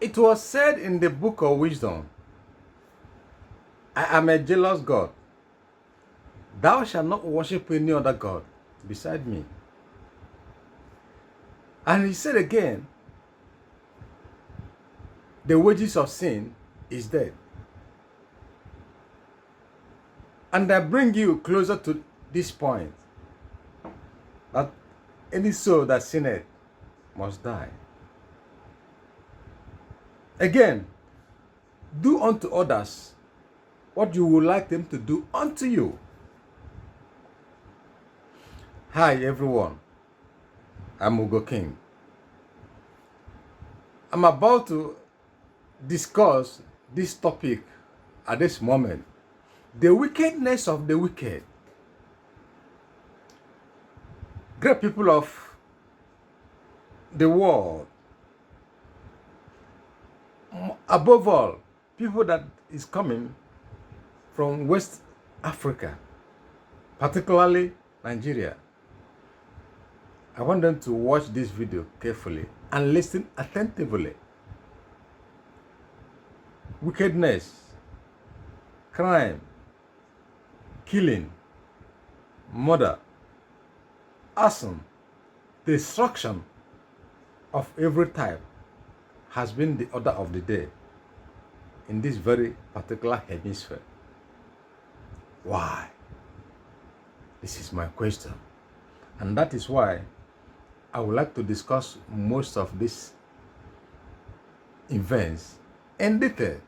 It was said in the book of wisdom, I am a jealous God. Thou shalt not worship any other God beside me. And he said again, the wages of sin is death. And I bring you closer to this point, that any soul that sinneth must die. Again, do unto others what you would like them to do unto you. Hi everyone, I'm Ugo King. I'm about to discuss this topic at this moment. The wickedness of the wicked. Great people of the world, above all, people that is coming from West Africa, particularly Nigeria. I want them to watch this video carefully and listen attentively. Wickedness, crime, killing, murder, arson, destruction of every type has been the order of the day in this very particular hemisphere. Why? This is my question. And that is why I would like to discuss most of these events in detail,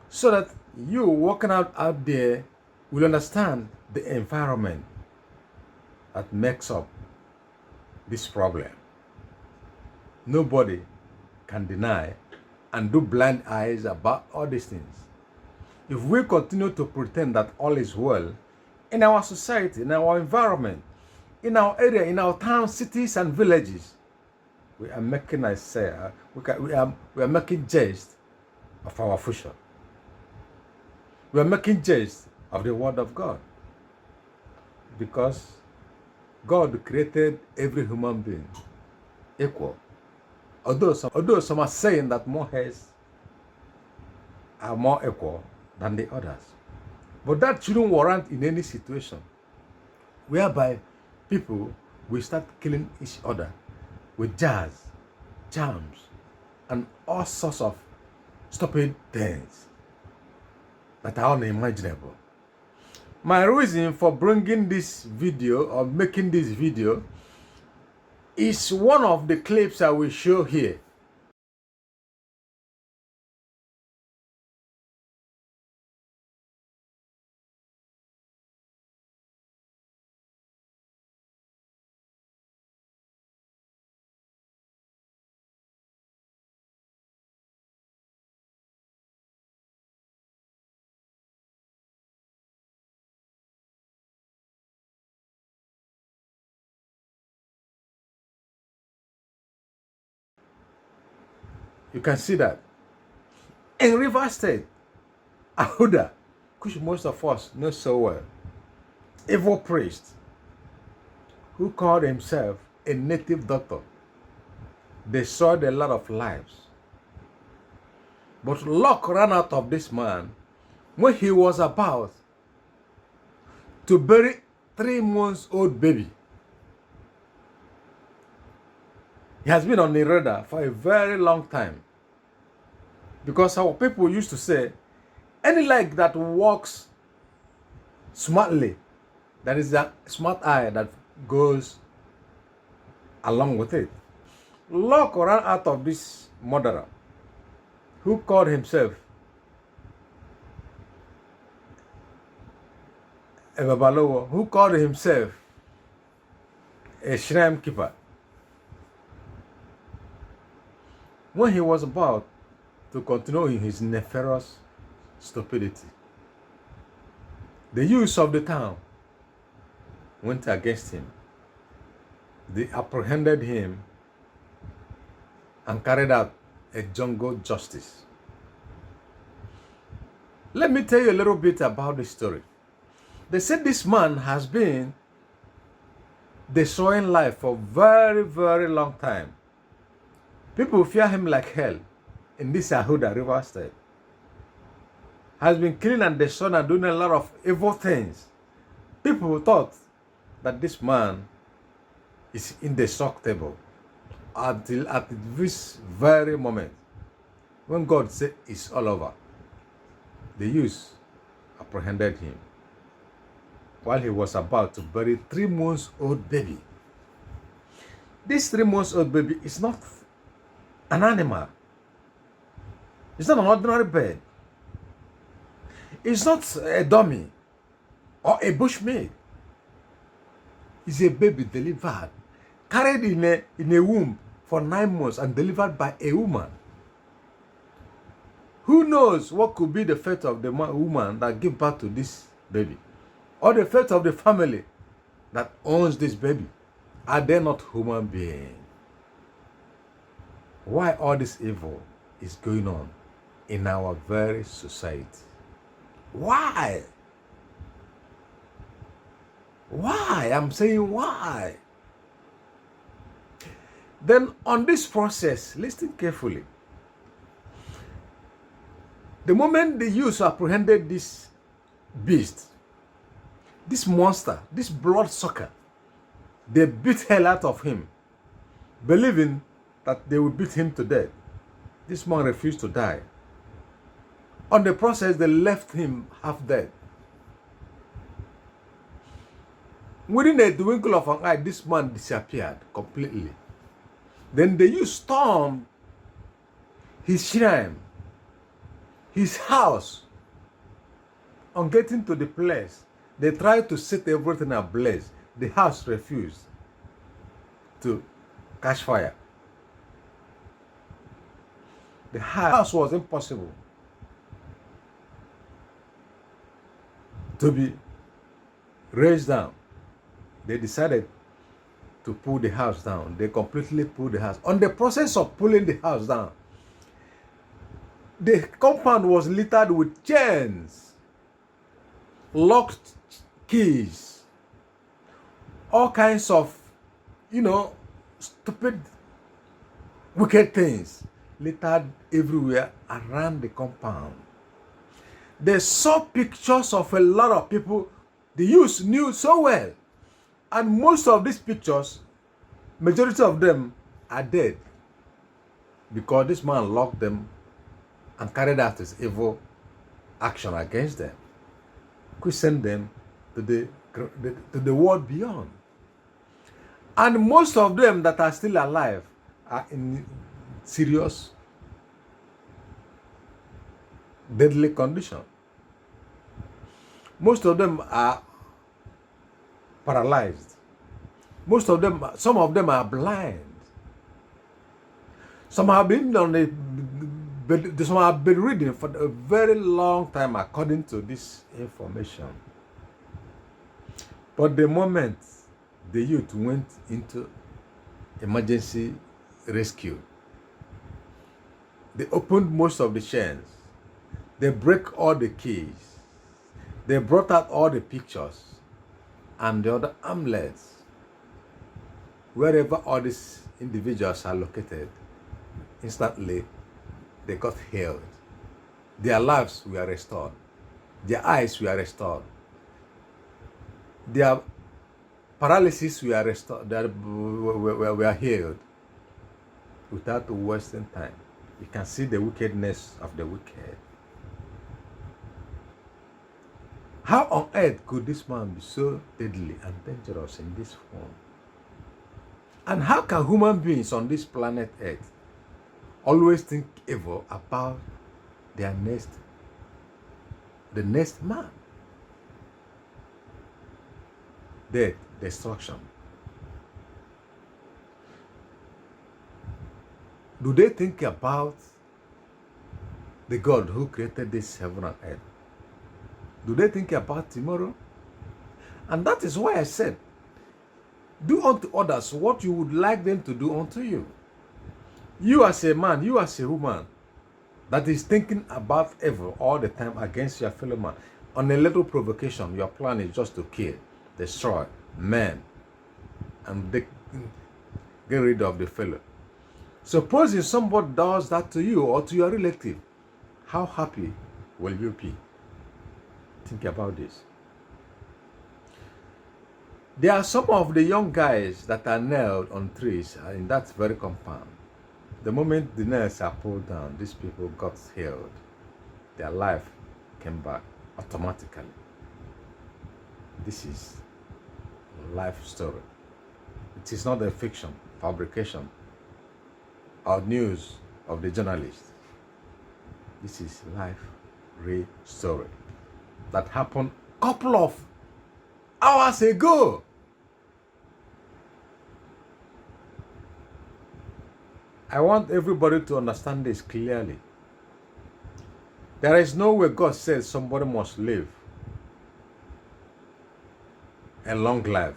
so that you walking out there will understand the environment that makes up this problem. Nobody can deny and do blind eyes about all these things. If we continue to pretend that all is well in our society, in our environment, in our area, in our towns, cities, and villages, we are making, I say, we are making jest of our future. We are making jest of the word of God, because God created every human being equal. Although some are saying that more heads are more equal than the others, but that shouldn't warrant in any situation whereby people will start killing each other with jars, jams, and all sorts of stupid things that are unimaginable. My reason for bringing this video or making this video is one of the clips I will show here. You can see that in River State, Ahuda, which most of us know so well, evil priest who called himself a native doctor, destroyed a lot of lives. But luck ran out of this man when he was about to bury 3 months old baby. He has been on the radar for a very long time, because our people used to say, any leg that walks smartly, that is a smart eye that goes along with it. Luck ran out of this murderer who called himself a Babalowo, who called himself a shrine keeper. When he was about to continue in his nefarious stupidity, the youths of the town went against him. They apprehended him and carried out a jungle justice. Let me tell you a little bit about the story. They said this man has been destroying life for a very, very long time. People fear him like hell. in this Yahuda River State, has been killing and destroying and doing a lot of evil things. People thought that this man is indestructible until at this very moment when God said it's all over. The youth apprehended him while he was about to bury 3 months old baby. This 3 months old baby is not an animal. It's not an ordinary bird. It's not a dummy or a bushmeat. It's a baby delivered, carried in a womb for 9 months and delivered by a woman. Who knows what could be the fate of the woman that gave birth to this baby, or the fate of the family that owns this baby? Are they not human beings? Why all this evil is going on in our very society? Why? Why? I'm saying why. Then on this process, listen carefully. The moment the youth apprehended this beast, this monster, this bloodsucker, they beat hell out of him, believing that they would beat him to death. This man refused to die. On the process, they left him half dead. Within a twinkle of an eye, this man disappeared completely. Then the youth stormed his shrine, his house. On getting to the place, they tried to set everything ablaze. The house refused to catch fire. The house was impossible to be raised down. They decided to pull the house down. They completely pulled the house. On the process of pulling the house down, the compound was littered with chains, locked keys, all kinds of, stupid, wicked things littered everywhere around the compound. They saw pictures of a lot of people the youth knew so well. And most of these pictures, majority of them are dead because this man locked them and carried out his evil action against them. Could send them to the world beyond. And most of them that are still alive are in serious, deadly condition. Most of them are paralyzed. Most of them, some of them are blind. Some have been some have been reading for a very long time according to this information. But the moment the youth went into emergency rescue, they opened most of the chains. They break all the keys. They brought out all the pictures and the other amulets. Wherever all these individuals are located, instantly they got healed. Their lives were restored. Their eyes were restored. Their paralysis were restored. They were healed without wasting time. You can see the wickedness of the wicked. How on earth could this man be so deadly and dangerous in this form? And how can human beings on this planet Earth always think evil about the next man? Death, destruction. Do they think about the God who created this heaven and earth? Do they think about tomorrow? And that is why I said, do unto others what you would like them to do unto you. You as a man, you as a woman that is thinking about evil all the time against your fellow man, on a little provocation, your plan is just to kill, destroy men, and get rid of the fellow. Supposing somebody does that to you or to your relative, how happy will you be? Think about this. There are some of the young guys that are nailed on trees in that very compound. The moment the nails are pulled down, these people got healed. Their life came back automatically. This is a life story. It is not a fiction, fabrication, or news of the journalist. This is life, real story that happened a couple of hours ago. I want everybody to understand this clearly. There is no way God says somebody must live a long life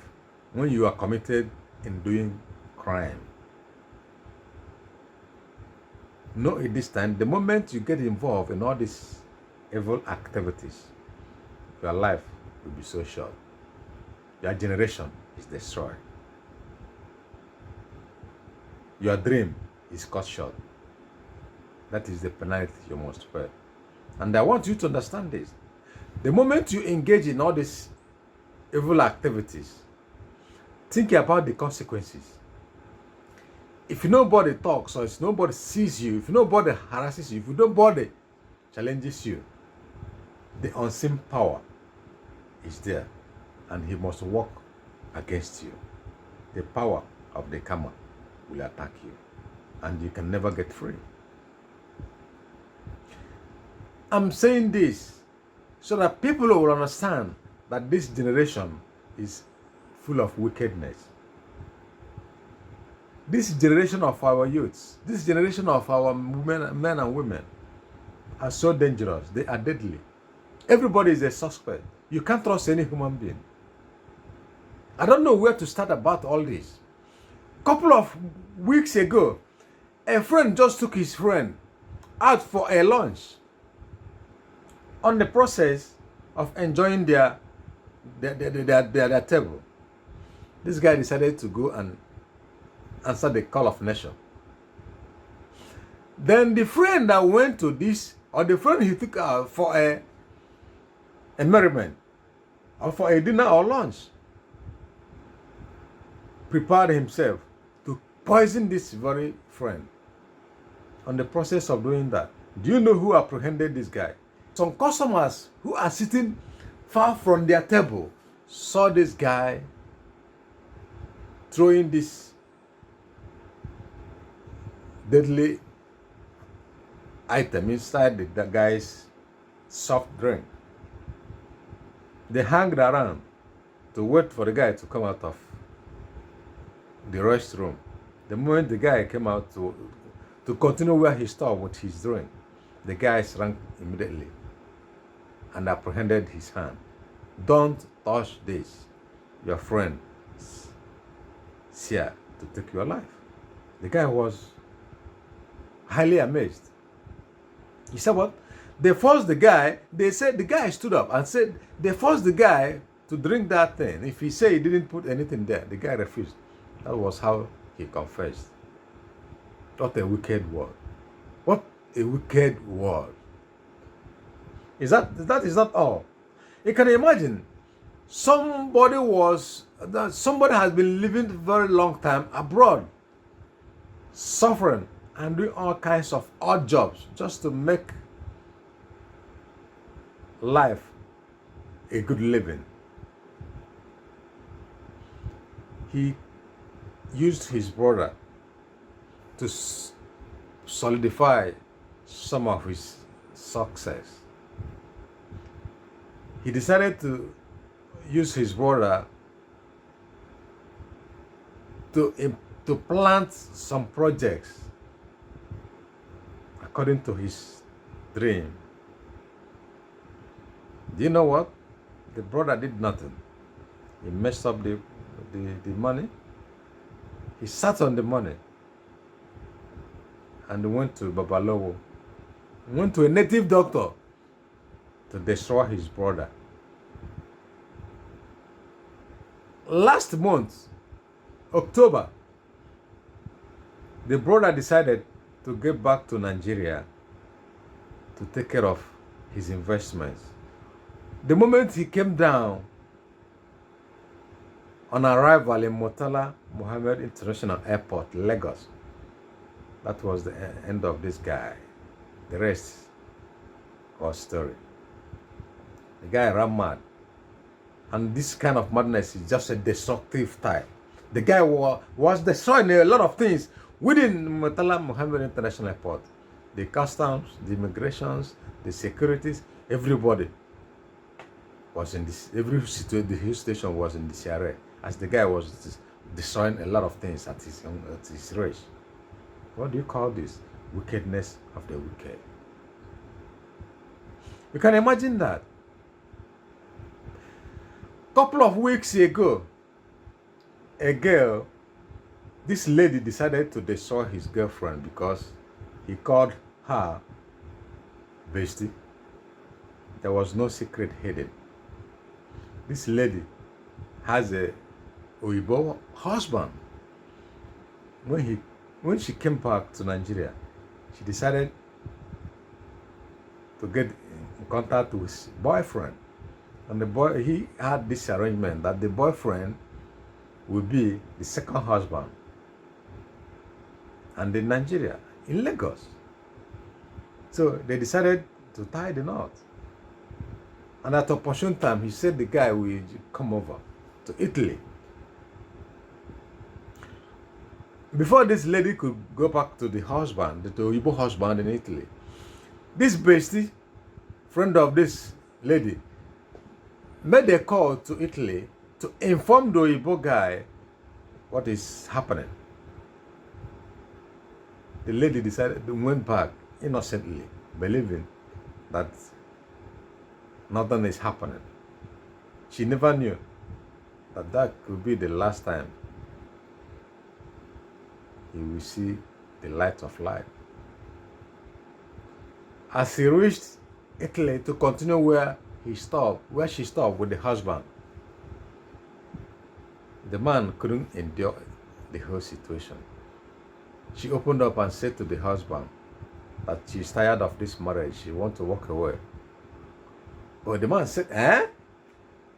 when you are committed in doing crime. No, at this time, the moment you get involved in all these evil activities, your life will be so short. Your generation is destroyed. Your dream is cut short. That is the penalty you must pay. And I want you to understand this. The moment you engage in all these evil activities, think about the consequences. If nobody talks, or if nobody sees you, if nobody harasses you, if nobody challenges you, the unseen power is there, and he must work against you. The power of the karma will attack you, and you can never get free. I'm saying this so that people will understand that this generation is full of wickedness. This generation of our youths, this generation of our men and women are so dangerous. They are deadly. Everybody is a suspect. You can't trust any human being. I don't know where to start about all this. A couple of weeks ago, a friend just took his friend out for a lunch. On the process of enjoying their table, this guy decided to go and answer the call of nation. Then the friend that went to this, or the friend he took out for a merriment, or for a dinner or lunch, prepared himself to poison this very friend. On the process of doing that, do you know who apprehended this guy? Some customers who are sitting far from their table saw this guy throwing this deadly item inside the guy's soft drink. They hanged around to wait for the guy to come out of the restroom. The moment the guy came out to continue where he stopped with his drink, the guy shrank immediately and apprehended his hand. Don't touch this. Your friend is here to take your life. The guy was highly amazed. He said, what? They forced the guy, they said the guy stood up and said they forced the guy to drink that thing. If he said he didn't put anything there, the guy refused. That was how he confessed. What a wicked word. What a wicked word. That is not all. You can imagine somebody has been living a very long time abroad, suffering and doing all kinds of odd jobs just to make life a good living. He used his brother to solidify some of his success. He decided to use his brother to plant some projects according to his dream. Do you know what? The brother did nothing. He messed up the money. He sat on the money and went to Babalawo. Went to a native doctor to destroy his brother. Last month, October, The brother decided to get back to Nigeria to take care of his investments. The moment he came down on arrival in Murtala Mohammed International Airport, Lagos, that was the end of this guy. The rest was story. The guy ran mad. And this kind of madness is just a destructive type. The guy was destroying a lot of things within Murtala Mohammed International Airport. The customs, the immigrations, the securities, everybody was in this, every situation, the hill station was in disarray as the guy was destroying a lot of things at his race. What do you call this? Wickedness of the wicked. You can imagine that. Couple of weeks ago, a girl, this lady decided to destroy his girlfriend because he called her bestie. There was no secret hidden. This lady has a Oyibo husband. When she came back to Nigeria, she decided to get in contact with his boyfriend. And he had this arrangement that the boyfriend would be the second husband. And in Nigeria, in Lagos. So they decided to tie the knot. And at opportune time, he said the guy will come over to Italy. Before this lady could go back to the husband, the Oyibo husband in Italy, this bestie, friend of this lady, made a call to Italy to inform the Oyibo guy what is happening. The lady decided to went back innocently, believing that nothing is happening. She never knew that that could be the last time he will see the light of life. As he reached Italy to continue where she stopped with the husband, the man couldn't endure the whole situation. She opened up and said to the husband that she's tired of this marriage. She wants to walk away. But the man said,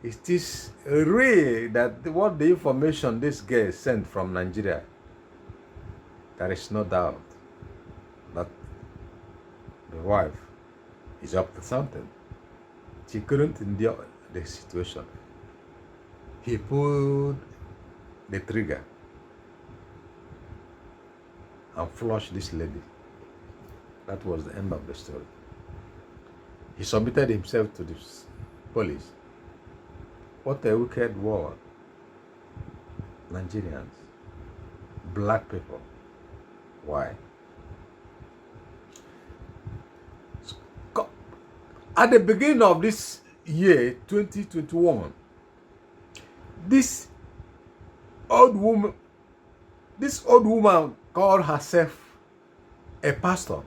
it is real that what the information this girl sent from Nigeria, there is no doubt that the wife is up to something. She couldn't endure the situation. He pulled the trigger and flushed this lady. That was the end of the story. He submitted himself to the police. What a wicked world. Nigerians, black people. Why? At the beginning of this year, 2021, this old woman called herself a pastor.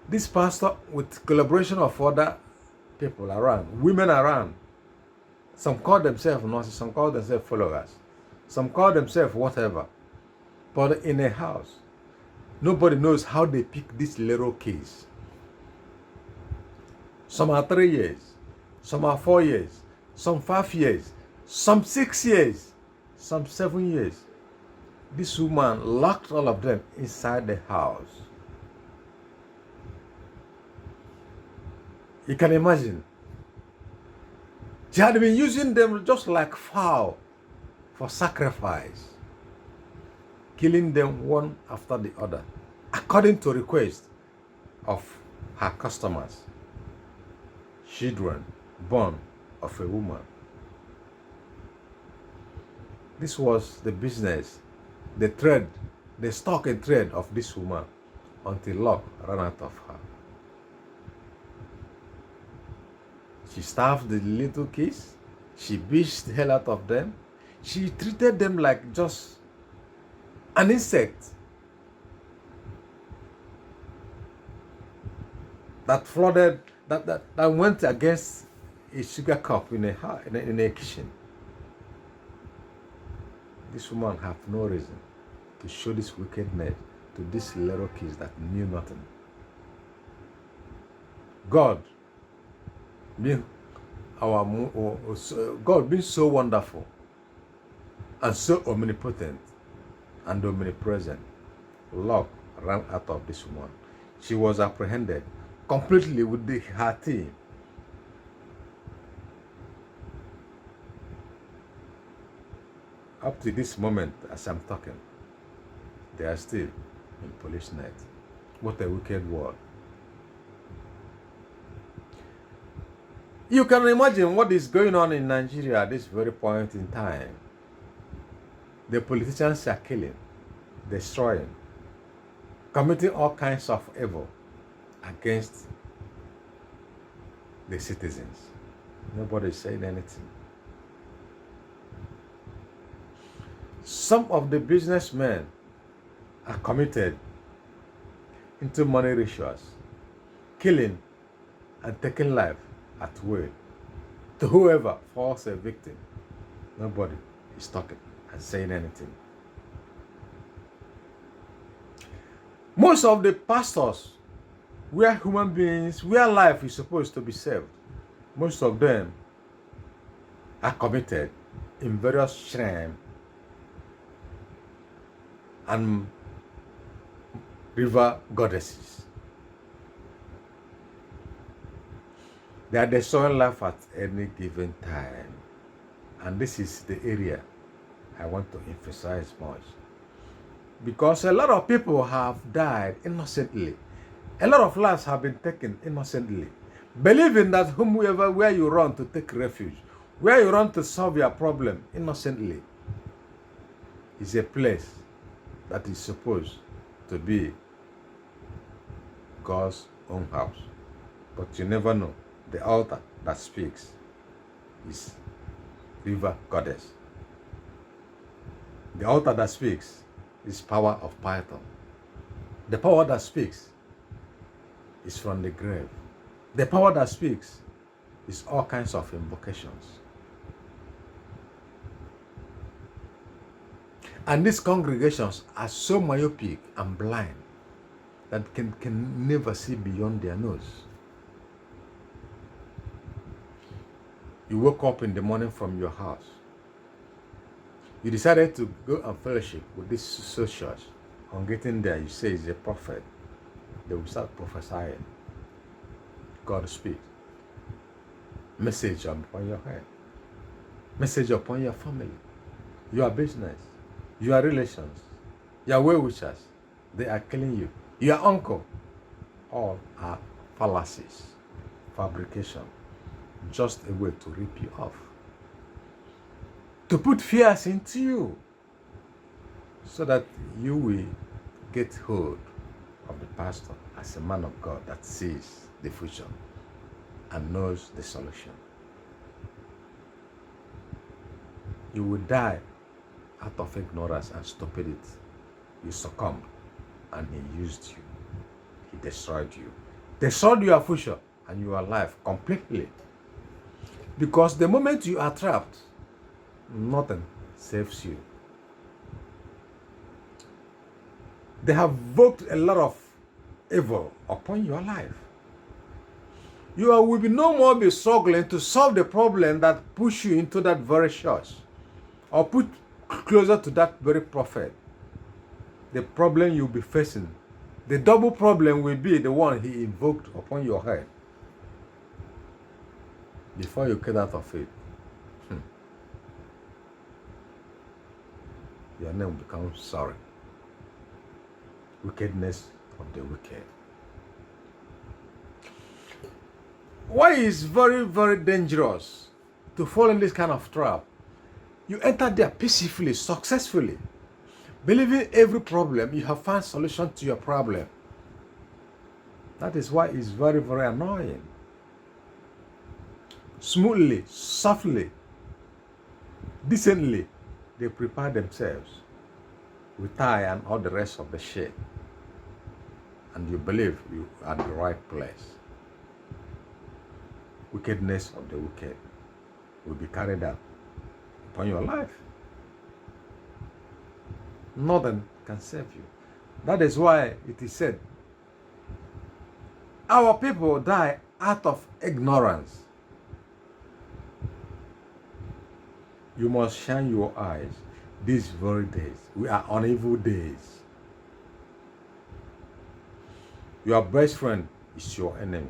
This pastor, with collaboration of other people around, women around, some call themselves nurses, some call themselves followers, some call themselves whatever. But in a house, nobody knows how they pick this little kids. Some are 3 years, some are 4 years, some 5 years, some 6 years, some 7 years. This woman locked all of them inside the house. You can imagine. She had been using them just like fowl for sacrifice, killing them one after the other, according to request of her customers, children born of a woman. This was the business, the trade, the stock and trade of this woman until luck ran out of her. She starved the little kids. She beat the hell out of them. She treated them like just an insect that flooded, that went against a sugar cup in a kitchen. This woman have no reason to show this wickedness to these little kids that knew nothing. God being God being so wonderful and so omnipotent and omnipresent, luck ran out of this woman. She was apprehended completely with her team. Up to this moment, as I'm talking, they are still in police net. What a wicked world. You can imagine what is going on in Nigeria at this very point in time. The politicians are killing, destroying, committing all kinds of evil against the citizens. Nobody is saying anything. Some of the businessmen are committed into money rituals, killing and taking life at will to whoever falls a victim. Nobody is talking and saying anything. Most of the pastors, where human beings, where life is supposed to be saved, most of them are committed in various shrines and river goddesses. They are destroying life at any given time. And this is the area I want to emphasize much. Because a lot of people have died innocently. A lot of lives have been taken innocently. Believing that where you run to take refuge, where you run to solve your problem innocently, is a place that is supposed to be God's own house. But you never know. The altar that speaks is river goddess. The altar that speaks is power of Python. The power that speaks is from the grave. The power that speaks is all kinds of invocations. And these congregations are so myopic and blind that can never see beyond their nose. You woke up in the morning from your house. You decided to go and fellowship with this church. On getting there, you say he's a prophet. They will start prophesying. God speak. Message upon your head. Message upon your family. Your business. Your relations. Your well-wishers. They are killing you. Your uncle. All are fallacies. Fabrication. Just a way to rip you off. To put fears into you. So that you will get hold of the pastor as a man of God that sees the future and knows the solution. You will die out of ignorance and stupidity. You succumbed and he used you. He destroyed you. Destroyed your future and your life completely. Because the moment you are trapped, nothing saves you. They have worked a lot of evil upon your life. You will no more be struggling to solve the problem that push you into that very church or put closer to that very prophet. The problem you'll be facing, the double problem will be the one he invoked upon your head. Before you get out of it, your name becomes sorry. Wickedness of the wicked. Why is very, very dangerous to fall in this kind of trap? You enter there peacefully, successfully, believing every problem you have found solution to your problem. That is why it's very, very annoying. Smoothly, softly, decently, they prepare themselves with tie and all the rest of the shit. And you believe you are at the right place. Wickedness of the wicked will be carried out upon your life. Nothing can save you. That is why it is said, our people die out of ignorance. You must shine your eyes these very days. We are on evil days. Your best friend is your enemy.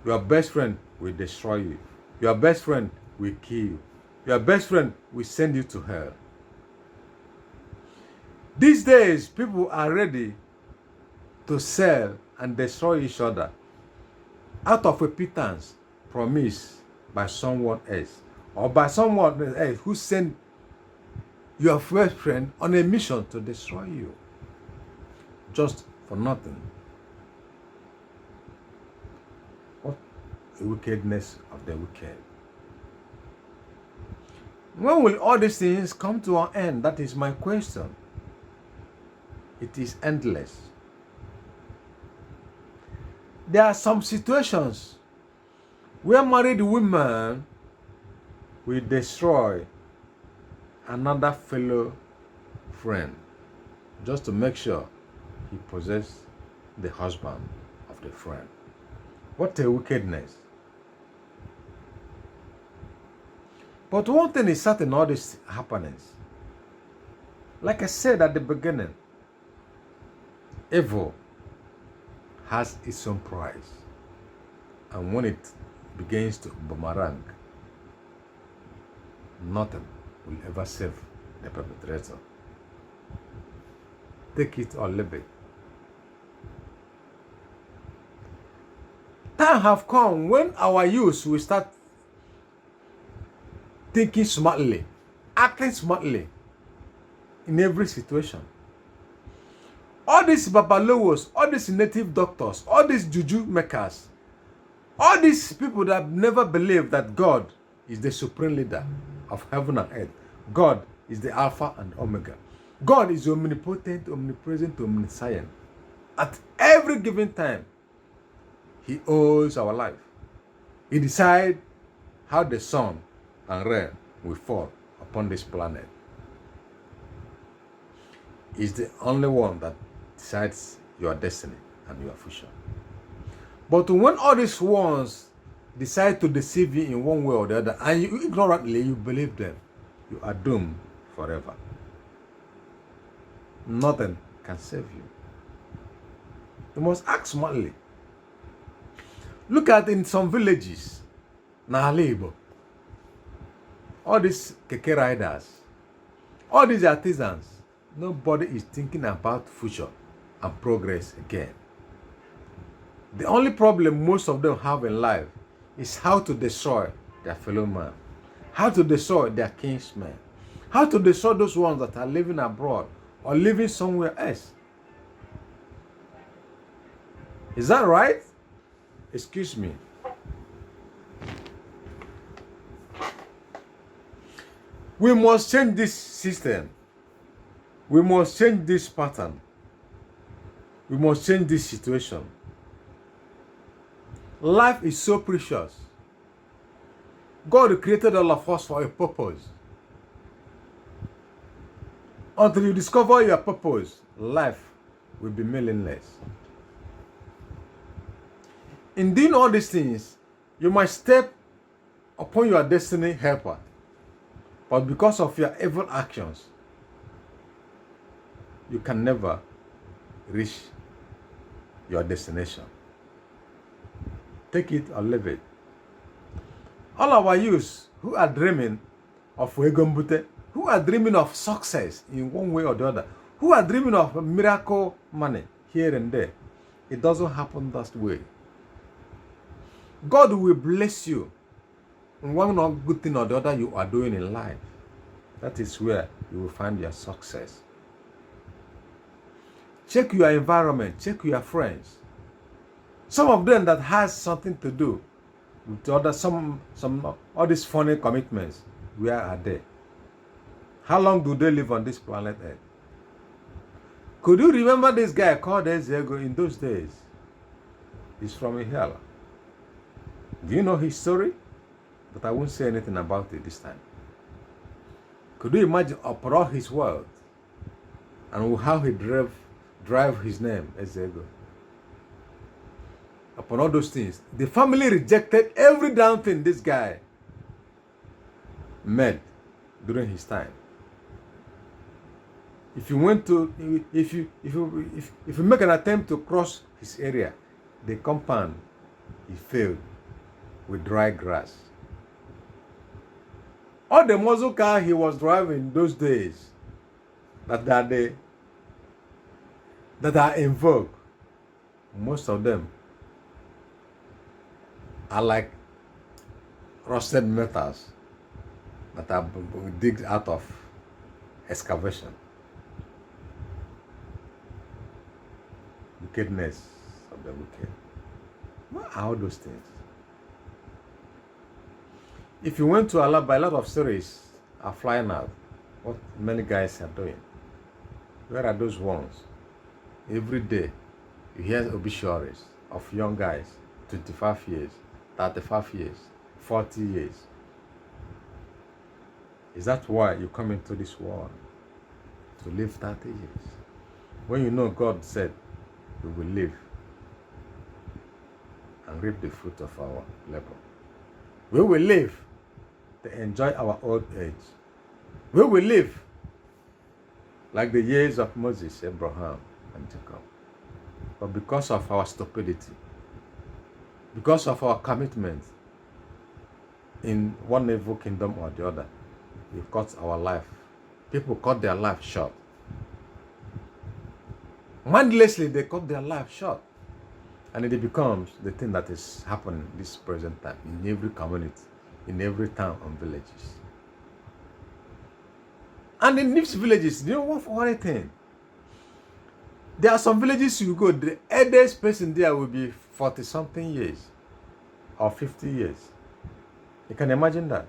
Your best friend will destroy you. Your best friend will kill you. Your best friend will send you to hell. These days, people are ready to sell and destroy each other out of a pittance promised by someone else, or by someone else who sent your first friend on a mission to destroy you, just for nothing. What the wickedness of the wicked. When will all these things come to an end? That is my question. It is endless. There are some situations where married women will destroy another fellow friend just to make sure he possesses the husband of the friend. What a wickedness. But one thing is certain, all these happenings. Like I said at the beginning, evil has its own price. And when it begins to boomerang, nothing will ever save the perpetrator. Take it or leave it. Time have come when our youth will start thinking smartly, acting smartly in every situation. All these babalowos, all these native doctors, all these juju makers, all these people that have never believed that God is the supreme leader of heaven and earth. God is the Alpha and Omega. God is omnipotent, omnipresent, omniscient. At every given time, He owns our life. He decides how the sun and rain will fall upon this planet. He's the only one that decides your destiny and your future. But when all these ones decide to deceive you in one way or the other, and you ignorantly you believe them, you are doomed forever. Nothing can save you. You must act smartly. Look at in some villages, Nahalibo, all these keke riders, all these artisans, nobody is thinking about future and progress again. The only problem most of them have in life is how to destroy their fellow man, how to destroy their kinsmen, how to destroy those ones that are living abroad or living somewhere else. Is that right? Excuse me. We must change this system. We must change this pattern. We must change this situation. Life is so precious. God created all of us for a purpose. Until you discover your purpose, life will be meaningless. In doing all these things, you might step upon your destiny helper. But because of your evil actions, you can never reach your destination. Take it or leave it. All our youths who are dreaming of Wegombute, who are dreaming of success in one way or the other, who are dreaming of miracle money here and there, it doesn't happen that way. God will bless you in one good thing or the other you are doing in life. That is where you will find your success. Check your environment, check your friends. Some of them that has something to do with other all these funny commitments. Where are they? How long do they live on this planet Earth? Could you remember this guy called Ezego in those days? He's from Ihiala. Do you know his story? But I won't say anything about it this time. Could you imagine, upon all his wealth, and how he drive his name as ego. Upon all those things, the family rejected every damn thing this guy made during his time. If you went to, if you make an attempt to cross his area, the compound is filled with dry grass. All the muscle car he was driving those days that are in vogue, most of them are like rusted metals that are digged out of excavation. Wickedness of the wicked. What are all those things? If you went to Alaba, a lot of stories are flying out. What many guys are doing. Where are those ones? Every day, you hear obituaries of young guys, 25 years, 35 years, 40 years. Is that why you come into this world? To live 30 years? When you know God said, we will live and reap the fruit of our labor. We will live to enjoy our old age. We will live like the years of Moses, Abraham, and Jacob. But because of our stupidity, because of our commitment in one evil kingdom or the other, we cut our life. People cut their life short. Mindlessly, they cut their life short. And it becomes the thing that is happening this present time in every community, in every town and villages. And in these villages, you know what funny thing? There are some villages you go, the eldest person there will be 40-something years or 50 years. You can imagine that.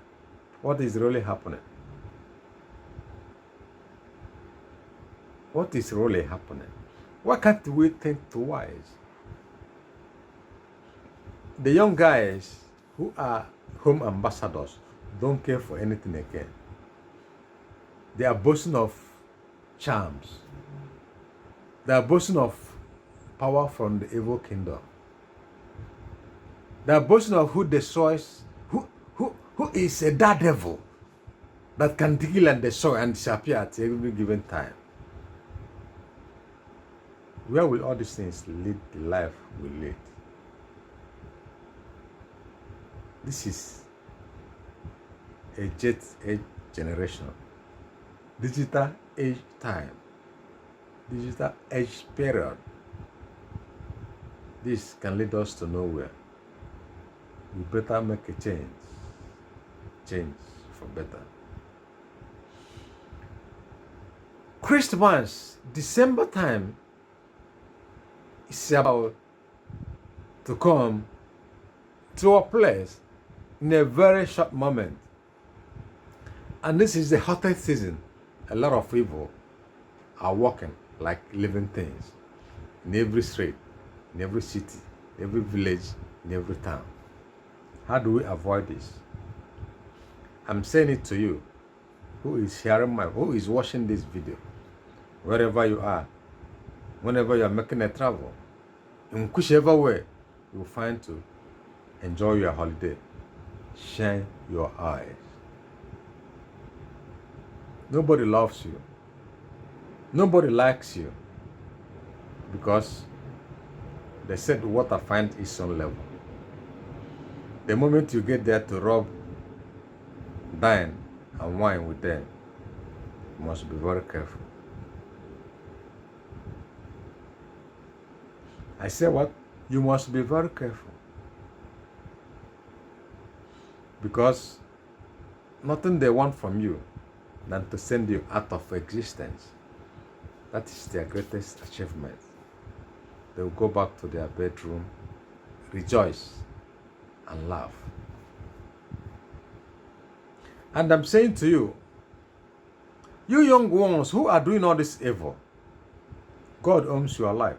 What is really happening? What is really happening? Why can't we think twice? The young guys who are home ambassadors don't care for anything again. They are boasting of charms. They are boasting of power from the evil kingdom. They are boasting of who destroys, who is a daredevil that can kill and destroy and disappear at every given time. Where will all these things lead the life we lead? This is a jet age generation, digital age time, digital age period. This can lead us to nowhere. We better make a change for better. Christmas, December time, is about to come to a place in a very short moment. And this is the hottest season. A lot of people are walking like living things in every street, in every city, every village, in every town. How do we avoid this? I'm saying it to you, who is who is watching this video, wherever you are, whenever you are making a travel, in whichever way you find to enjoy your holiday, shine your eyes. Nobody loves you. Nobody likes you. Because they said water finds its own level. The moment you get there to rub, dine, and wine with them, you must be very careful. I say what? You must be very careful. Because nothing they want from you than to send you out of existence. That is their greatest achievement. They will go back to their bedroom, rejoice, and laugh. And I'm saying to you, you young ones who are doing all this evil, God owns your life.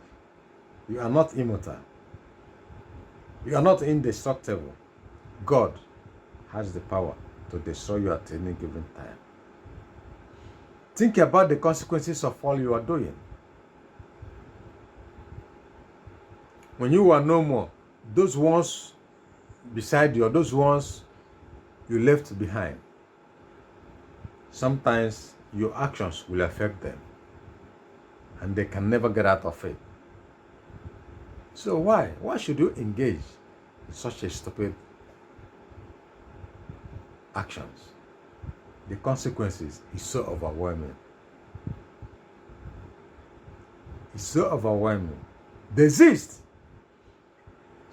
You are not immortal. You are not indestructible. God has the power to destroy you at any given time. Think about the consequences of all you are doing. When you are no more, those ones beside you, or those ones you left behind, sometimes your actions will affect them and they can never get out of it. So why should you engage in such a stupid actions? The consequences is so overwhelming. It's so overwhelming. Desist.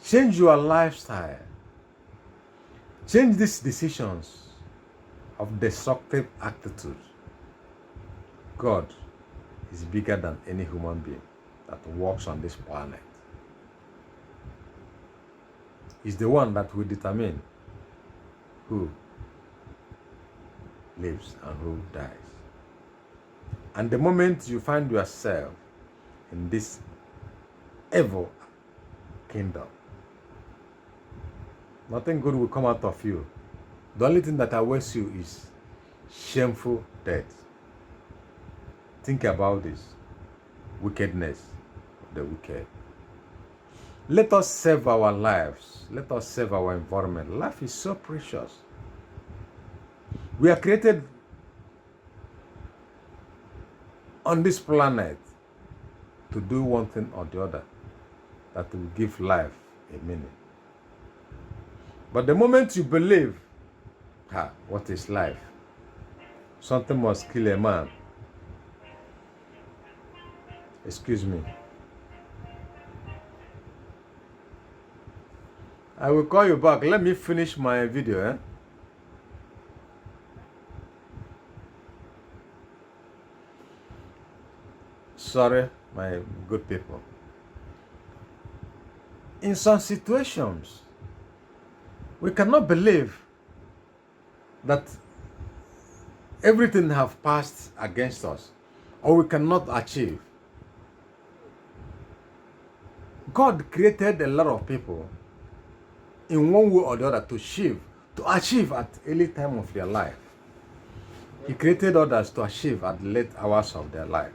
Change your lifestyle. Change these decisions of destructive attitude. God is bigger than any human being that walks on this planet. He's the one that will determine who lives and who dies. And the moment you find yourself in this evil kingdom, nothing good will come out of you. The only thing that awaits you is shameful death. Think about this. Wickedness of the wicked. Let us save our lives. Let us save our environment. Life is so precious. We are created on this planet to do one thing or the other that will give life a meaning. But the moment you believe, what is life? Something must kill a man. Excuse me. I will call you back. Let me finish my video. Sorry, my good people. In some situations, we cannot believe that everything have passed against us, or we cannot achieve. God created a lot of people in one way or the other to achieve at any time of their life. He created others to achieve at the late hours of their life.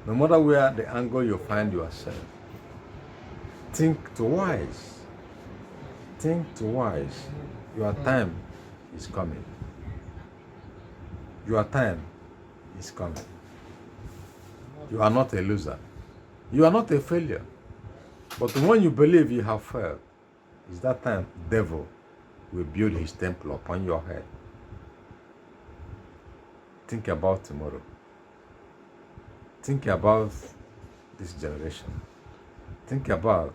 No matter where the angle you find yourself, think twice. Think twice. Your time is coming. Your time is coming. You are not a loser. You are not a failure. But when you believe you have failed, it's that time the devil will build his temple upon your head. Think about tomorrow. Think about this generation. Think about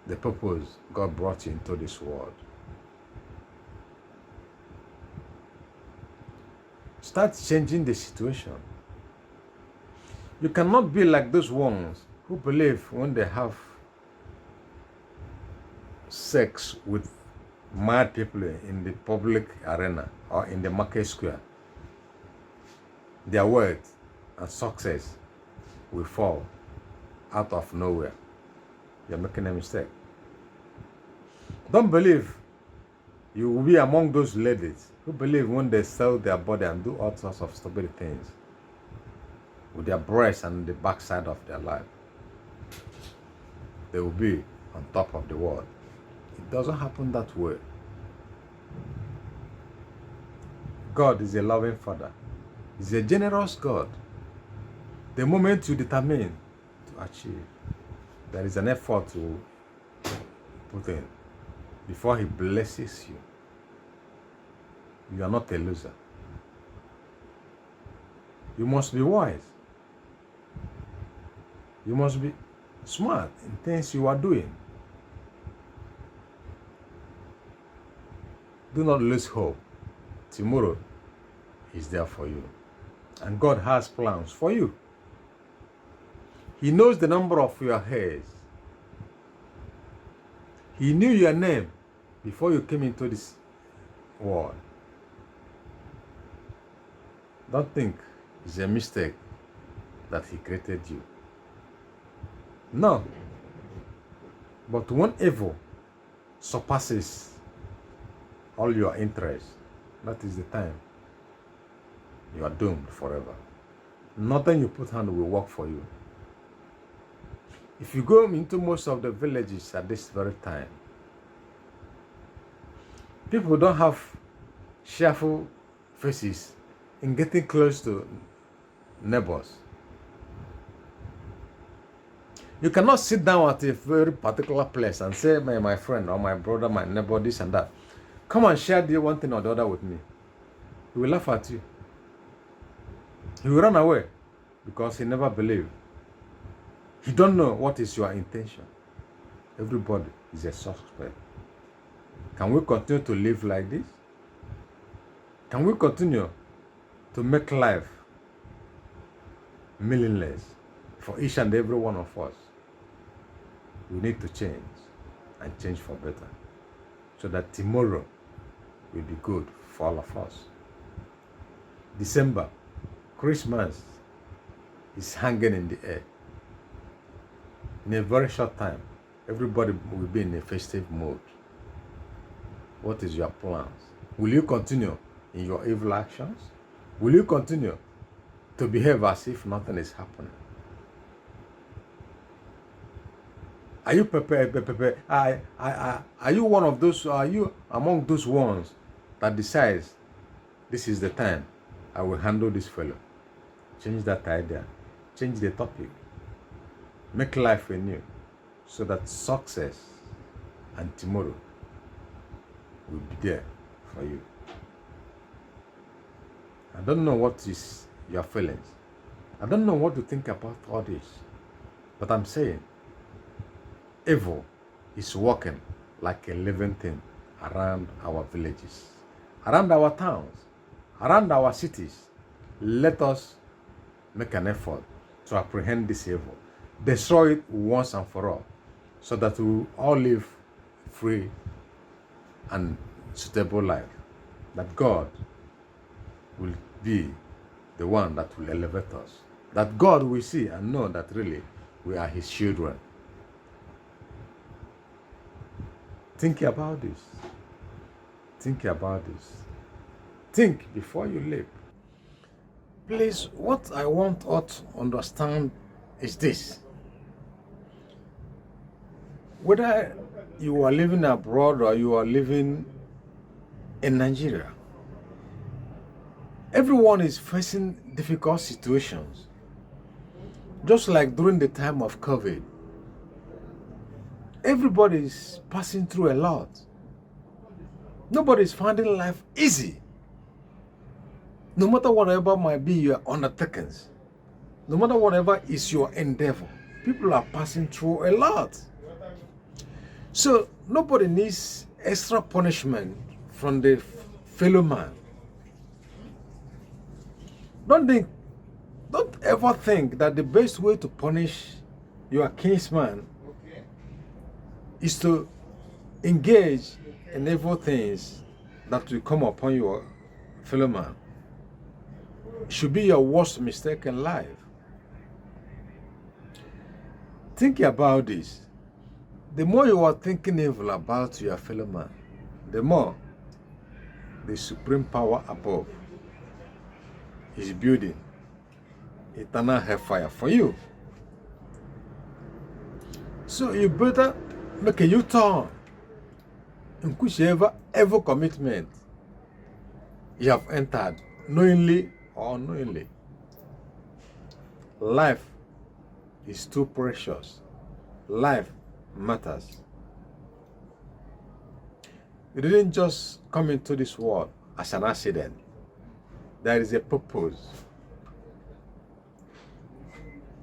the purpose God brought you into this world. Start changing the situation. You cannot be like those ones who believe when they have sex with mad people in the public arena or in the market square, their wealth and success will fall out of nowhere. You're making a mistake. Don't believe you will be among those ladies who believe when they sell their body and do all sorts of stupid things with their breasts and the backside of their life, they will be on top of the world. It doesn't happen that way. God is a loving Father. He's a generous God. The moment you determine to achieve, there is an effort to put in before He blesses you. You are not a loser. You must be wise. You must be smart in things you are doing. Do not lose hope. Tomorrow is there for you. And God has plans for you. He knows the number of your hairs. He knew your name before you came into this world. Don't think it's a mistake that He created you. No. But when evil surpasses all your interests, that is the time You are doomed forever. Nothing you put hand will work for you. If you go into most of the villages at this very time, people don't have cheerful faces in getting close to neighbors. You cannot sit down at a very particular place and say, my friend or my brother, my neighbor, this and that. Come and share the one thing or the other with me. He will laugh at you. He will run away because he never believed. He don't know what is your intention. Everybody is a suspect. Can we continue to live like this? Can we continue to make life meaningless for each and every one of us? We need to change and change for better so that tomorrow will be good for all of us. December, Christmas is hanging in the air. In a very short time, everybody will be in a festive mood. What is your plans? Will you continue in your evil actions? Will you continue to behave as if nothing is happening? Are you prepared? Are you one of those? Are you among those ones that decides this is the time I will handle this fellow? Change that idea. Change the topic. Make life anew so that success and tomorrow will be there for you. I don't know what is your feelings. I don't know what to think about all this. But I'm saying, evil is walking like a living thing around our villages, around our towns, around our cities. Let us make an effort to apprehend this evil, destroy it once and for all, so that we will all live free and suitable life, that God will be the one that will elevate us, that God will see and know that really we are his children. Think about this. Think about this. Think before you leap. Please, what I want us to understand is this. Whether you are living abroad or you are living in Nigeria, everyone is facing difficult situations. Just like during the time of COVID, everybody is passing through a lot. Nobody is finding life easy. No matter whatever might be your undertakings, no matter whatever is your endeavor, people are passing through a lot. So nobody needs extra punishment from the fellow man. Don't ever think that the best way to punish your kinsman is to engage in evil things that will come upon your fellow man. It should be your worst mistake in life. Think about this. The more you are thinking evil about your fellow man, the more the supreme power above is building eternal hellfire for you. So you better make a U-turn in whichever evil commitment you have entered, knowingly or unknowingly. Life is too precious. Life matters. You didn't just come into this world as an accident. There is a purpose.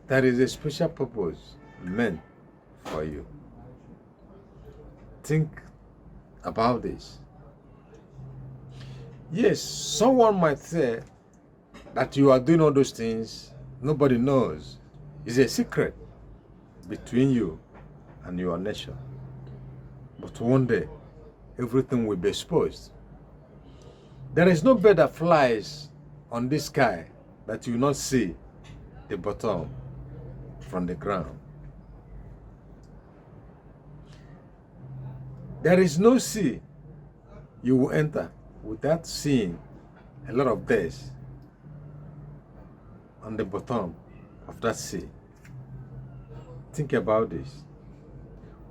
There is a special purpose meant for you. Think about this. Yes, someone might say that you are doing all those things, nobody knows. It's a secret between you and your nature. But one day, everything will be exposed. There is no bird that flies on this sky that you will not see the bottom from the ground. There is no sea you will enter without seeing a lot of deaths on the bottom of that sea. Think about this.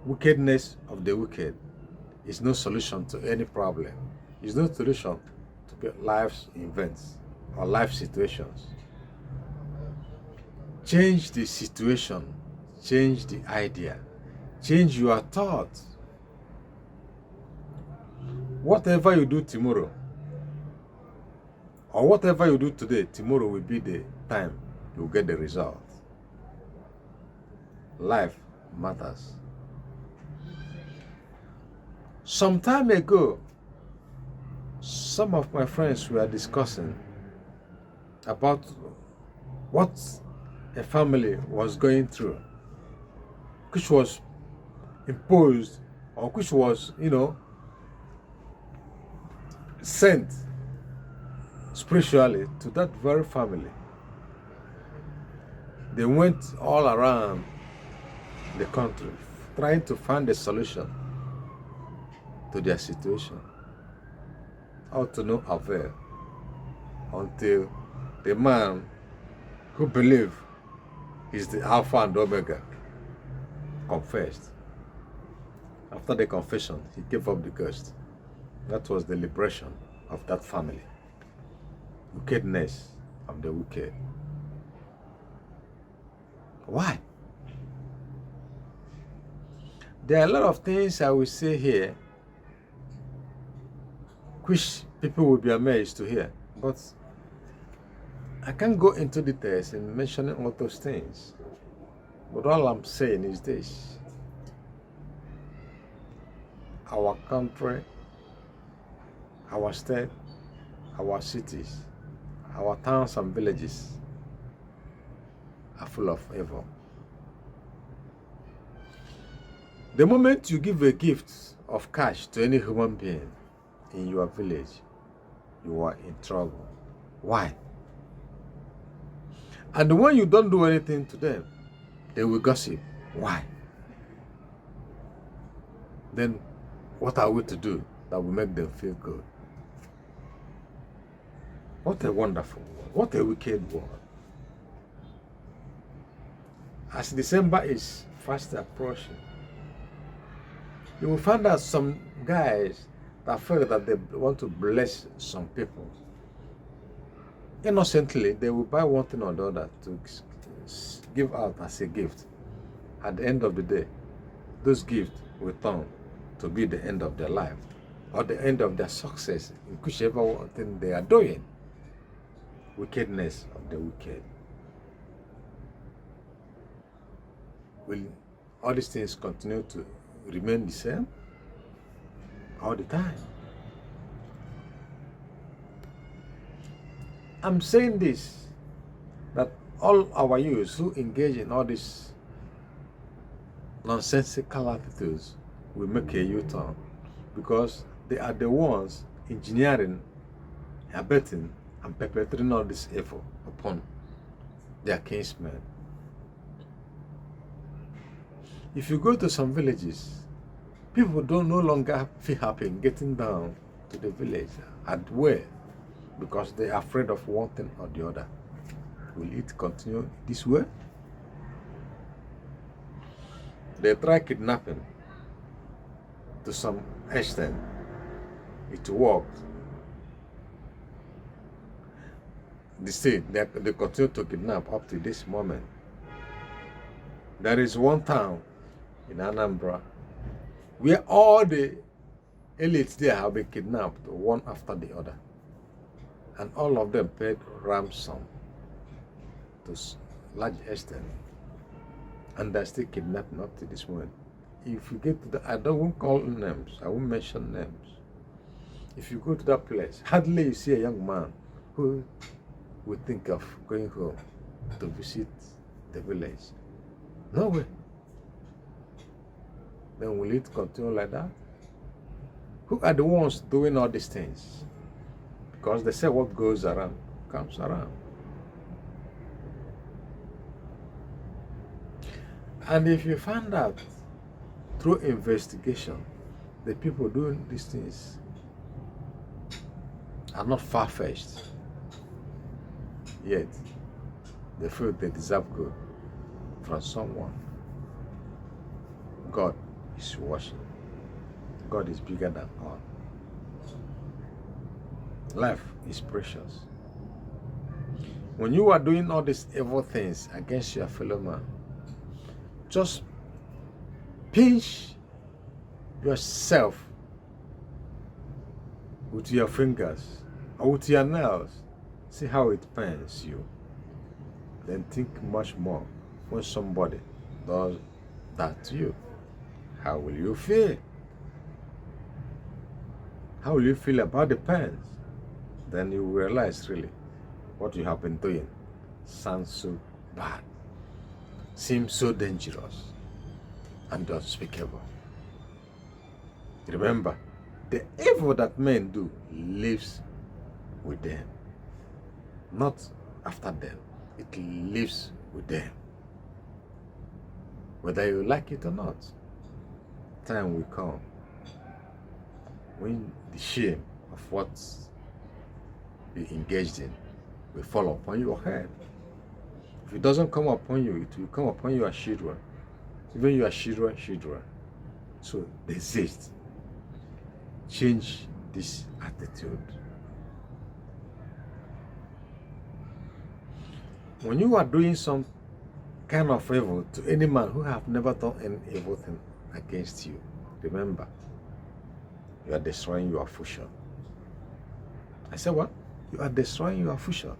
Wickedness of the wicked is no solution to any problem. It's no solution to life's events or life situations. Change the situation, change the idea, change your thoughts. Whatever you do tomorrow, or whatever you do today, tomorrow will be the time you get the result. Life matters. Some time ago, some of my friends were discussing about what a family was going through, which was imposed, or which was, sent spiritually to that very family. They went all around the country trying to find a solution to their situation. All to no avail, until the man who believed he's the Alpha and Omega confessed. After the confession, he gave up the ghost. That was the liberation of that family. Wickedness of the wicked. Why? There are a lot of things I will say here which people will be amazed to hear, but I can't go into details in mentioning all those things. But all I'm saying is this: our country, our state, our cities, our towns and villages are full of evil. The moment you give a gift of cash to any human being in your village, you are in trouble. Why? And when you don't do anything to them, they will gossip. Why? Then what are we to do that will make them feel good? What a wonderful world. What a wicked world. As December is fast approaching, you will find out some guys that feel that they want to bless some people. Innocently, they will buy one thing or the other to give out as a gift. At the end of the day, those gifts will turn to be the end of their life or the end of their success in whichever thing they are doing. Wickedness of the wicked. Will all these things continue to remain the same all the time? I'm saying this, that all our youths who engage in all these nonsensical attitudes will make a U-turn, because they are the ones engineering, abetting, and perpetrating all this evil upon their kinsmen. If you go to some villages, people don't no longer feel happy in getting down to the village at where, because they are afraid of one thing or the other. Will it continue this way? They try kidnapping to some extent. It worked. They continue to kidnap up to this moment. There is one town in Anambra where all the elites there have been kidnapped, one after the other. And all of them paid ransom to large extent. And they're still kidnapping up to this moment. If you get to the, I won't call names, I won't mention names. If you go to that place, hardly you see a young man who would think of going home to visit the village. No way. Then will it continue like that? Who are the ones doing all these things? Because they say what goes around comes around. And if you find out through investigation the people doing these things are not far-fetched, yet They feel they deserve good from someone. God is watching. God is bigger than all. Life is precious. When you are doing all these evil things against your fellow man, just pinch yourself with your fingers or with your nails. See how it pains you. Then think much more when somebody does that to you. How will you feel? How will you feel about the pains? Then you realize really what you have been doing sounds so bad, seems so dangerous and unspeakable. Remember, the evil that men do lives with them, not after them. It lives with them. Whether you like it or not, time will come when the shame of what you engaged in will fall upon your head. If it doesn't come upon you, it will come upon your children, even your children. So desist. Change this attitude. When you are doing some kind of evil to any man who have never done any evil thing against you, remember, you are destroying your future. I said what? You are destroying your future.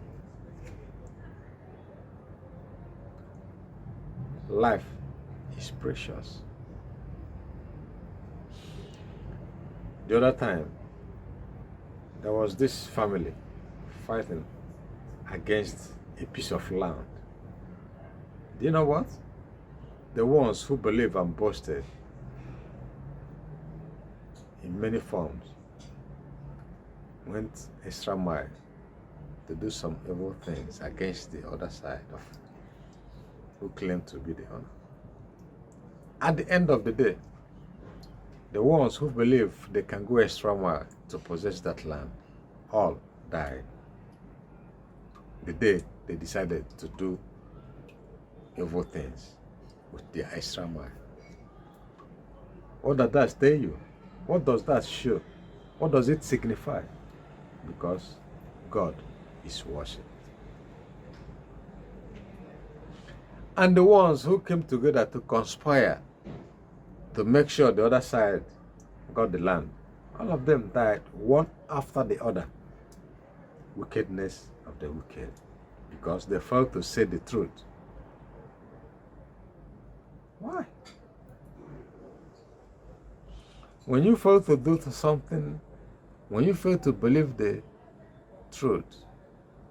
Life is precious. The other time, there was this family fighting against a piece of land. Do you know what? The ones who believe and boasted in many forms went extra mile to do some evil things against the other side of who claimed to be the owner. At the end of the day, the ones who believe they can go extra mile to possess that land all died the day they decided to do evil things with their extra mile. What does that tell you? What does that show? What does it signify? Because God is watching. And the ones who came together to conspire to make sure the other side got the land, all of them died one after the other. Wickedness of the wicked. Because they failed to say the truth. Why? When you fail to do something, when you fail to believe the truth,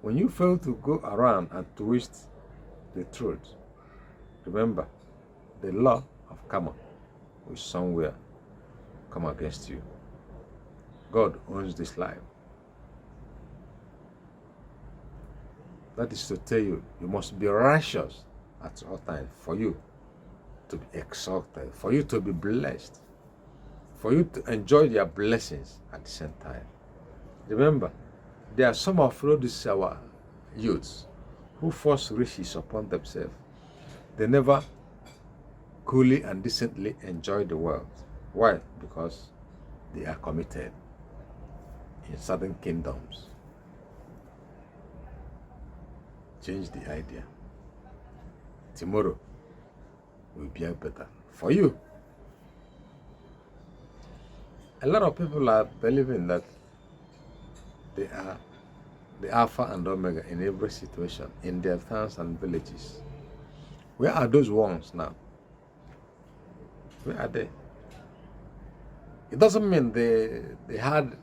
when you fail to go around and twist the truth, remember, the law of karma will somewhere come against you. God owns this life. That is to tell you, you must be righteous at all times for you to be exalted, for you to be blessed, for you to enjoy their blessings at the same time. Remember, there are some of these our youths who force riches upon themselves. They never coolly and decently enjoy the world. Why? Because they are committed in certain kingdoms. Change the idea. Tomorrow will be better for you. A lot of people are believing that they are the Alpha and Omega in every situation, in their towns and villages. Where are those ones now? Where are they? It doesn't mean they had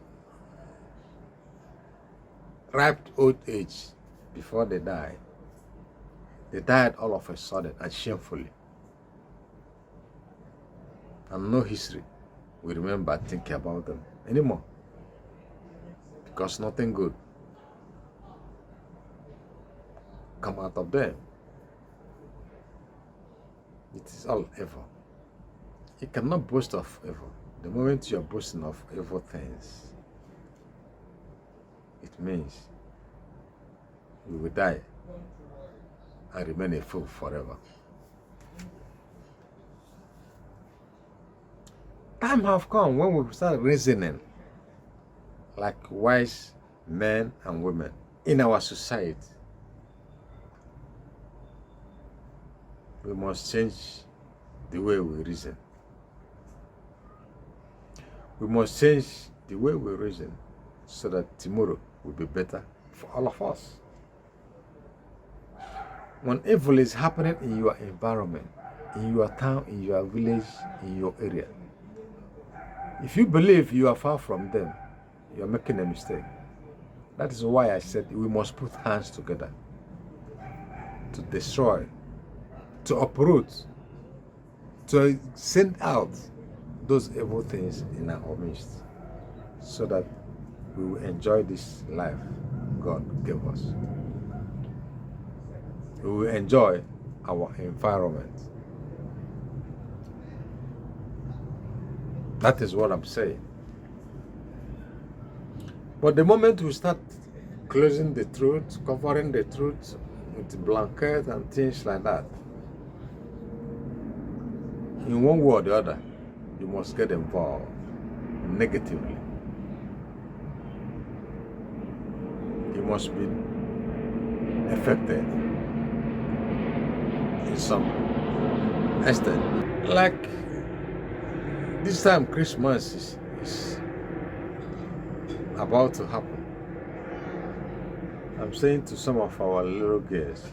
ripe old age before they died. They died all of a sudden and shamefully. And no history will remember thinking about them anymore. Because nothing good come out of them. It is all evil. You cannot boast of evil. The moment you are boasting of evil things, it means you will die and remain a fool forever. Time have come when we start reasoning like wise men and women in our society. We must change the way we reason. We must change the way we reason so that tomorrow will be better for all of us. When evil is happening in your environment, in your town, in your village, in your area, if you believe you are far from them, you are making a mistake. That is why I said we must put hands together to destroy, to uproot, to send out those evil things in our midst, so that we will enjoy this life God gave us. We will enjoy our environment. That is what I'm saying. But the moment we start closing the truth, covering the truth with blanket and things like that, in one way or the other, you must get involved negatively. You must be affected in some extent. Like this time Christmas is about to happen. I'm saying to some of our little girls,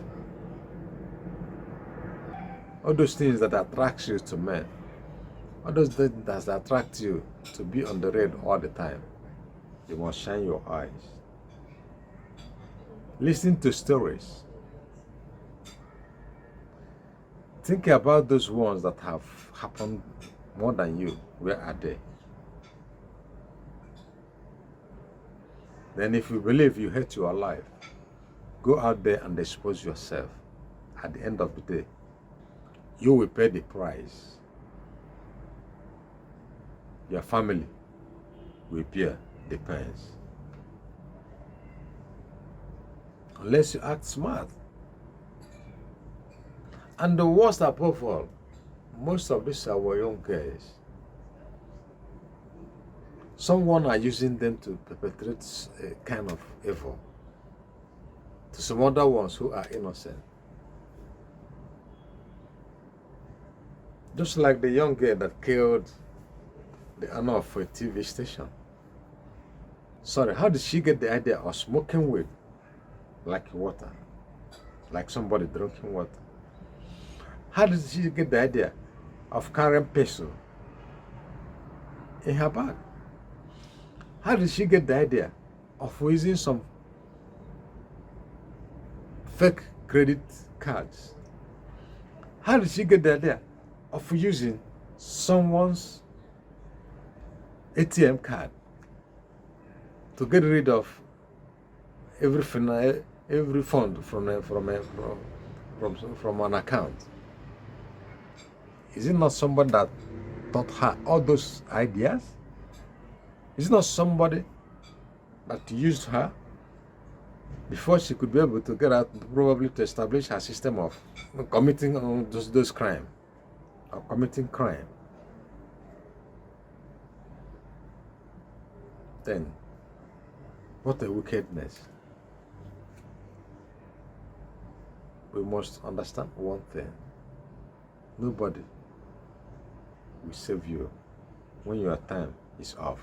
all those things that attract you to men, all those things that attract you to be on the road all the time, you must shine your eyes. Listen to stories. Think about those ones that have happened more than you. Where are they? Then if you believe you hate your life, go out there and expose yourself. At the end of the day, you will pay the price. Your family will bear the pains. Unless you act smart. And the worst above all, most of these are our young guys. Someone are using them to perpetrate a kind of evil to some other ones who are innocent. Just like the young girl that killed the owner of a TV station. Sorry, how did she get the idea of smoking weed like water? Like somebody drinking water. How did she get the idea of carrying pencil in her bag? How did she get the idea of using some fake credit cards? How did she get the idea of using someone's ATM card to get rid of every fund from an account? Is it not somebody that taught her all those ideas? Is it not somebody that used her before she could be able to get out, probably to establish her system of committing those crimes or committing crime? Then, what a wickedness. We must understand one thing. Nobody will save you when your time is off.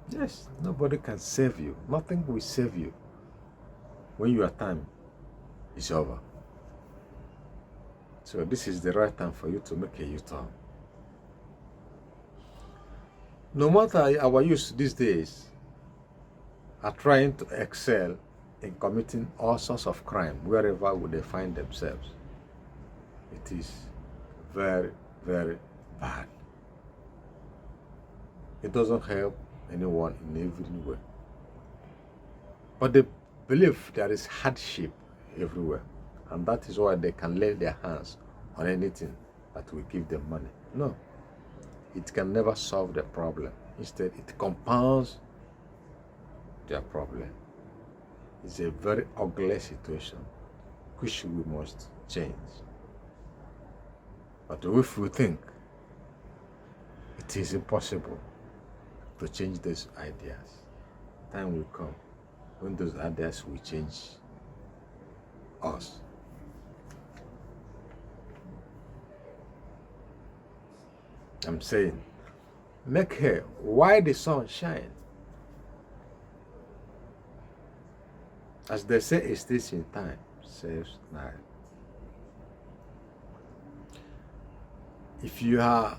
Yes, nobody can save you. Nothing will save you when your time is over. So this is the right time for you to make a U-turn. No matter our youth these days are trying to excel in committing all sorts of crime wherever they find themselves, it is very, very bad. It doesn't help anyone in every way. But they believe there is hardship everywhere, and that is why they can lay their hands on anything that will give them money. No, it can never solve the problem. Instead, it compounds their problem. It's a very ugly situation. which we must change. But if we think it is impossible to change those ideas, time will come when those ideas will change us. I'm saying, make her why the sun shine. As they say, a stage in time saves night. If you are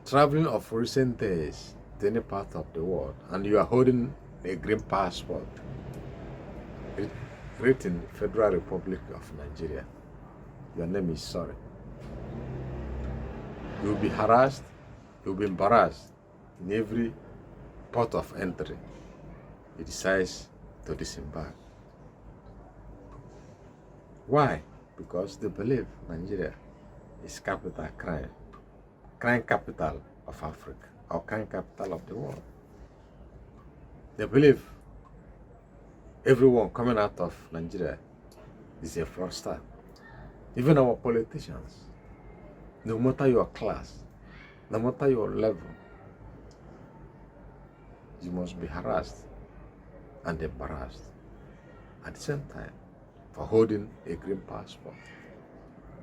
traveling of recent days to any part of the world and you are holding a green passport written Federal Republic of Nigeria, your name is sorry. You will be harassed, you will be embarrassed in every port of entry. He decides to disembark. Why? Because they believe Nigeria is capital crime capital of Africa, or crime capital of the world. They believe everyone coming out of Nigeria is a fraudster. Even our politicians, no matter your class, no matter your level, you must be harassed and embarrassed at the same time for holding a green passport.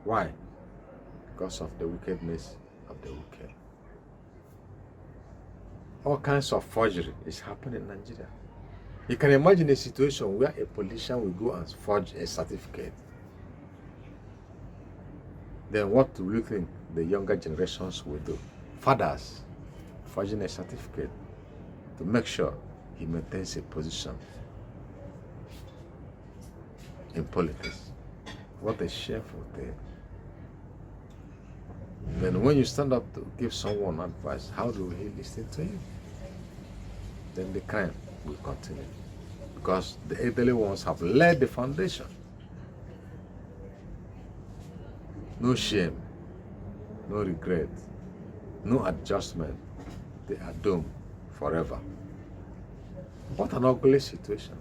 Why? Because of the wickedness of the wicked. All kinds of forgery is happening in Nigeria. You can imagine a situation where a politician will go and forge a certificate. Then what do you think the younger generations will do? Fathers forging a certificate to make sure he maintains a position in politics. What a shameful thing. Then when you stand up to give someone advice, how do he listen to you? Then the crime will continue. Because the elderly ones have laid the foundation. No shame, no regret, no adjustment. They are doomed forever. What an ugly situation.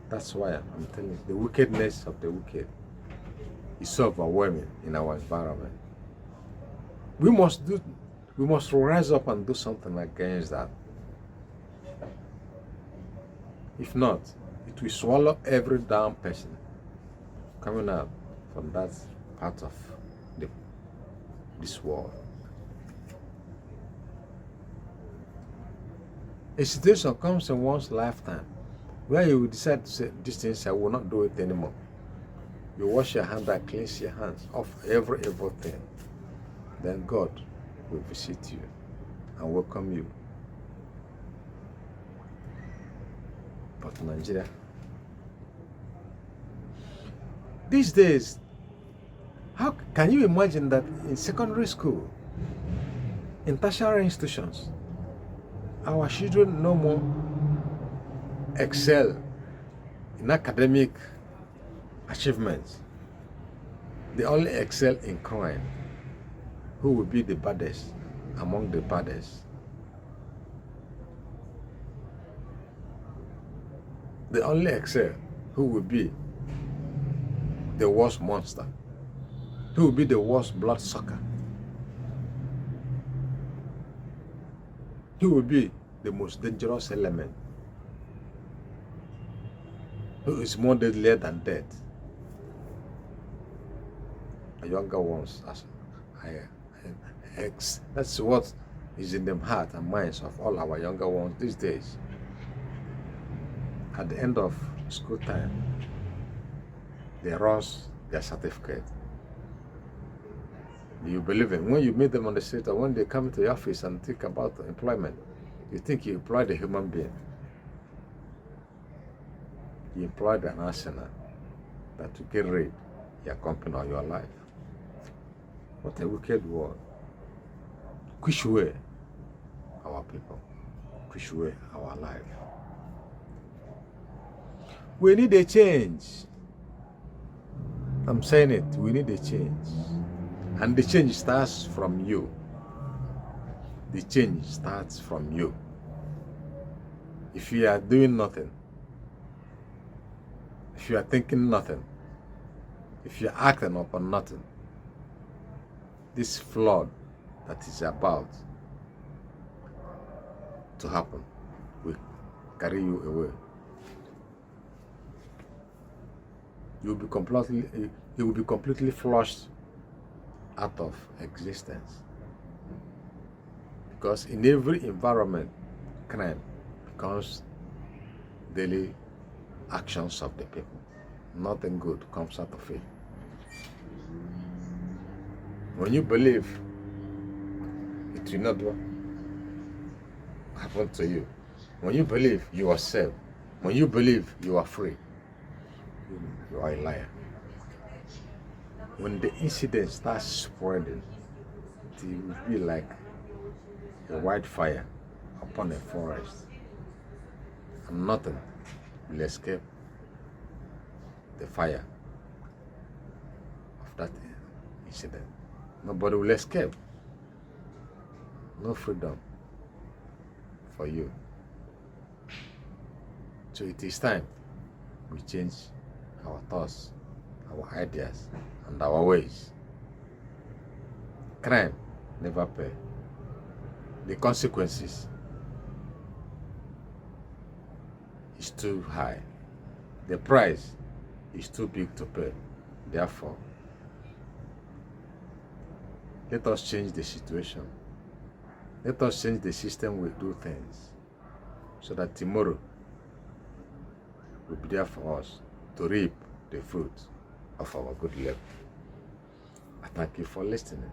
That's why I'm telling you, the wickedness of the wicked is so overwhelming in our environment. We must rise up and do something against that. If not, it will swallow every damn person coming out from that part of this world. A situation comes in one's lifetime where you will decide to say, these things, I will not do it anymore. You wash your hands and cleanse your hands of every evil thing. Then God will visit you and welcome you. But in Nigeria, these days, how can you imagine that in secondary school, in tertiary institutions, our children no more excel in academic achievements? They only excel in crime. Who will be the baddest among the baddest? They only excel who will be the worst monster, who will be the worst bloodsucker, who will be the most dangerous element, who is more deadlier than death. The younger ones, that's what is in the heart and minds of all our younger ones these days. At the end of school time, they rush their certificate. Do you believe it? When you meet them on the street or when they come to your office and think about employment, you think you employed a human being. You employed an arsenal that to get rid of your company or your life. What a wicked world. Push away our people. Push away our life. We need a change. I'm saying it. We need a change. And the change starts from you. The change starts from you. If you are doing nothing, if you are thinking nothing, if you're acting upon nothing, this flood that is about to happen will carry you away. You will be completely flushed out of existence. Because in every environment, crime becomes daily actions of the people. Nothing good comes out of it. When you believe it will not happen to you, when you believe you are saved, when you believe you are free, you are a liar. When the incident starts spreading, it will be like a wildfire upon a forest, and nothing will escape the fire of that incident. Nobody will escape. No freedom for you. So it is time we change our thoughts, our ideas, and our ways. Crime never pay. The consequences is too high. The price is too big to pay. Therefore, let us change the situation. Let us change the system we do things, so that tomorrow will be there for us to reap the fruit of our good labor. I thank you for listening.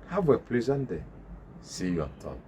Have a pleasant day. See you on top.